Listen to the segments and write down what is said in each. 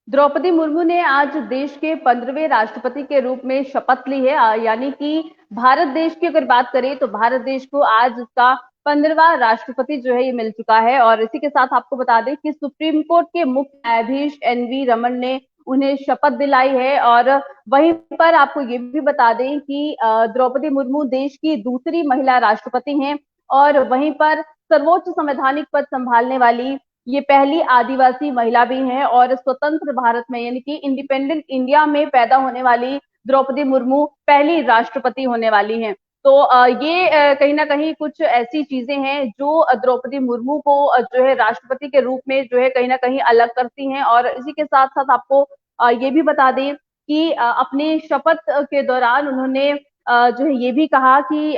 द्रौपदी मुर्मू ने आज देश के 15वें राष्ट्रपति के रूप में शपथ ली है। यानी कि भारत देश की अगर बात करें तो भारत देश को आज उसका 15वां राष्ट्रपति जो है ये मिल चुका है। और इसी के साथ आपको बता दें कि सुप्रीम कोर्ट के मुख्य न्यायाधीश एनवी रमन ने उन्हें शपथ दिलाई है। और वहीं पर आपको ये भी बता दें कि द्रौपदी मुर्मू देश की दूसरी महिला राष्ट्रपति हैं और वहीं पर सर्वोच्च संवैधानिक पद संभालने वाली ये पहली आदिवासी महिला भी हैं। और स्वतंत्र भारत में यानी कि इंडिपेंडेंट इंडिया में पैदा होने वाली द्रौपदी मुर्मू पहली राष्ट्रपति होने वाली हैं। तो ये कहीं ना कहीं कुछ ऐसी चीजें हैं जो द्रौपदी मुर्मू को जो है राष्ट्रपति के रूप में जो है कहीं ना कहीं अलग करती हैं। और इसी के साथ साथ आपको ये भी बता दें कि अपनी शपथ के दौरान उन्होंने जो है ये भी कहा कि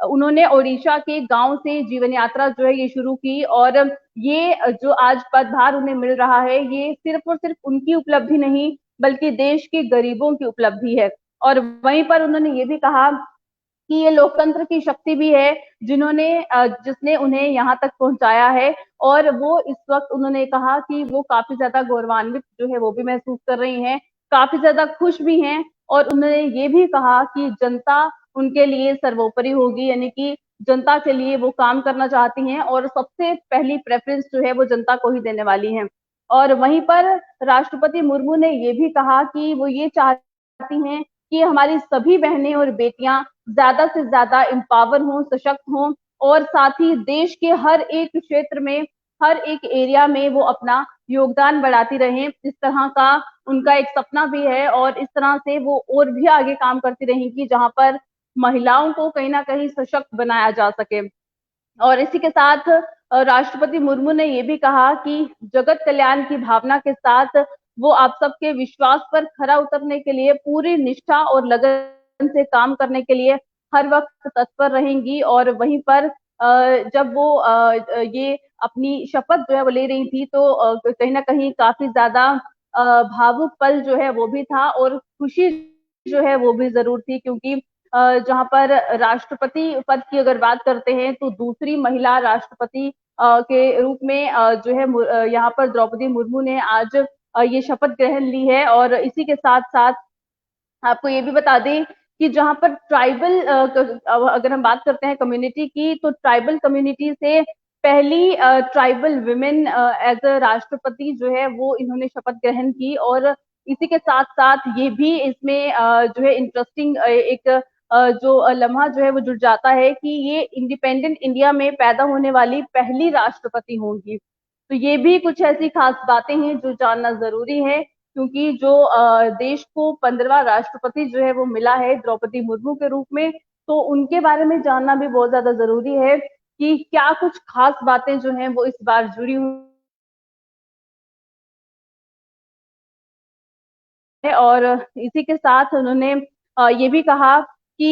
उन्होंने ओडिशा के गांव से जीवन यात्रा जो है ये शुरू की। और ये जो आज पदभार उन्हें मिल रहा है ये सिर्फ और सिर्फ उनकी उपलब्धि नहीं बल्कि देश के गरीबों की उपलब्धि है। और वहीं पर उन्होंने ये भी कहा कि ये लोकतंत्र की शक्ति भी है जिसने उन्हें यहाँ तक पहुंचाया है। और वो इस वक्त उन्होंने कहा कि वो काफी ज्यादा गौरवान्वित जो है वो भी महसूस कर रही हैं, काफी ज्यादा खुश भी हैं। और उन्होंने ये भी कहा कि जनता उनके लिए सर्वोपरि होगी, यानी कि जनता के लिए वो काम करना चाहती हैं और सबसे पहली प्रेफरेंस जो है वो जनता को ही देने वाली हैं। और वहीं पर राष्ट्रपति मुर्मू ने ये भी कहा कि वो ये चाहती हैं कि हमारी सभी बहनें और बेटियां ज्यादा से ज्यादा एम्पावर हों, सशक्त हों और साथ ही देश के हर एक क्षेत्र में, हर एक एरिया में वो अपना योगदान बढ़ाती रहें। इस तरह का उनका एक सपना भी है और इस तरह से वो और भी आगे काम करती रहेंगी जहां पर महिलाओं को कहीं ना कहीं सशक्त बनाया जा सके। और इसी के साथ राष्ट्रपति मुर्मू ने ये भी कहा कि जगत कल्याण की भावना के साथ वो आप सबके विश्वास पर खरा उतरने के लिए पूरी निष्ठा और लगन से काम करने के लिए हर वक्त तत्पर रहेंगी। और वहीं पर जब वो ये अपनी शपथ जो है वो ले रही थी तो कहीं ना कहीं काफी ज्यादा भावुक पल जो है वो भी था और खुशी जो है वो भी जरूर थी, क्योंकि जहां पर राष्ट्रपति पद की अगर बात करते हैं तो दूसरी महिला राष्ट्रपति के रूप में जो है यहाँ पर द्रौपदी मुर्मू ने आज ये शपथ ग्रहण ली है। और इसी के साथ साथ आपको ये भी बता दें कि जहां पर ट्राइबल अगर हम बात करते हैं कम्युनिटी की, तो ट्राइबल कम्युनिटी से पहली ट्राइबल वुमेन एज अ राष्ट्रपति जो है वो इन्होंने शपथ ग्रहण की। और इसी के साथ साथ ये भी इसमें जो है इंटरेस्टिंग एक जो लम्हा जो है वो जुड़ जाता है कि ये इंडिपेंडेंट इंडिया में पैदा होने वाली पहली राष्ट्रपति होंगी। तो ये भी कुछ ऐसी खास बातें हैं जो जानना जरूरी है, क्योंकि जो देश को 15वां राष्ट्रपति जो है वो मिला है द्रौपदी मुर्मू के रूप में, तो उनके बारे में जानना भी बहुत ज्यादा जरूरी है कि क्या कुछ खास बातें जो हैं वो इस बार जुड़ी हुई है। और इसी के साथ उन्होंने ये भी कहा कि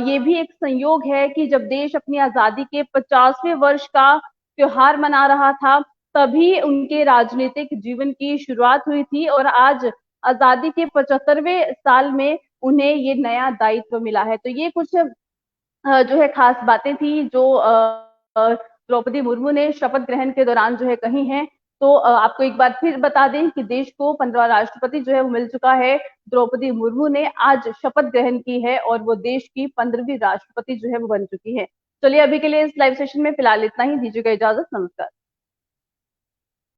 ये भी एक संयोग है कि जब देश अपनी आजादी के 50वें वर्ष का त्योहार मना रहा था तभी उनके राजनीतिक जीवन की शुरुआत हुई थी और आज आजादी के 75वें साल में उन्हें ये नया दायित्व मिला है। तो ये कुछ जो है खास बातें थी जो द्रौपदी मुर्मू ने शपथ ग्रहण के दौरान जो है कही हैं। तो आपको एक बार फिर बता दें कि देश को 15वां राष्ट्रपति जो है वो मिल चुका है। द्रौपदी मुर्मू ने आज शपथ ग्रहण की है और वो देश की 15वीं राष्ट्रपति जो है वो बन चुकी है। चलिए अभी के लिए इस लाइव सेशन में फिलहाल इतना ही, दीजिएगा इजाजत, नमस्कार।